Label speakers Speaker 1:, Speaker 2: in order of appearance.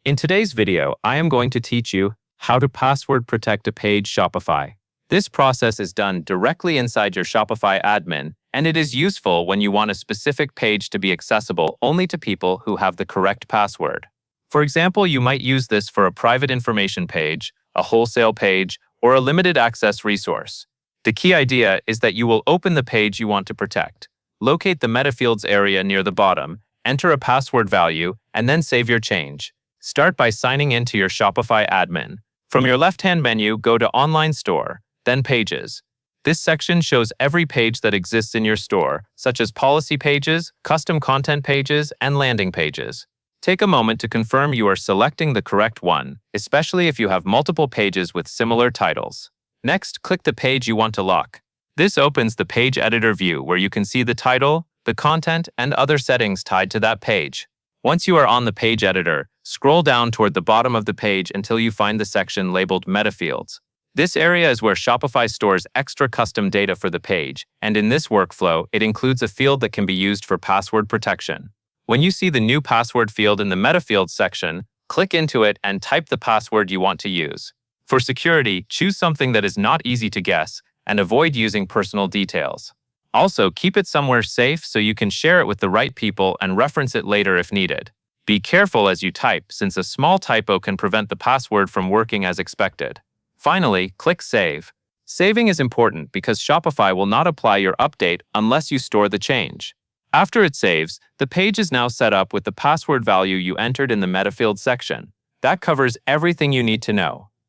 Speaker 1: In today's video, I am going to teach you how to password protect a page Shopify. This process is done directly inside your Shopify admin, and it is useful when you want a specific page to be accessible only to people who have the correct password. For example, you might use this for a private information page, a wholesale page, or a limited access resource. The key idea is that you will open the page you want to protect, locate the metafields area near the bottom, enter a password value, and then save your change. Start by signing in to your Shopify admin. From your left-hand menu, go to Online Store, then Pages. This section shows every page that exists in your store, such as policy pages, custom content pages, and landing pages. Take a moment to confirm you are selecting the correct one, especially if you have multiple pages with similar titles. Next, click the page you want to lock. This opens the page editor view where you can see the title, the content, and other settings tied to that page. Once you are on the page editor, scroll down toward the bottom of the page until you find the section labeled Metafields. This area is where Shopify stores extra custom data for the page, and in this workflow, it includes a field that can be used for password protection. When you see the new password field in the Metafields section, click into it and type the password you want to use. For security, choose something that is not easy to guess and avoid using personal details. Also, keep it somewhere safe so you can share it with the right people and reference it later if needed. Be careful as you type, since a small typo can prevent the password from working as expected. Finally, click Save. Saving is important because Shopify will not apply your update unless you store the change. After it saves, the page is now set up with the password value you entered in the Metafield section. That covers everything you need to know.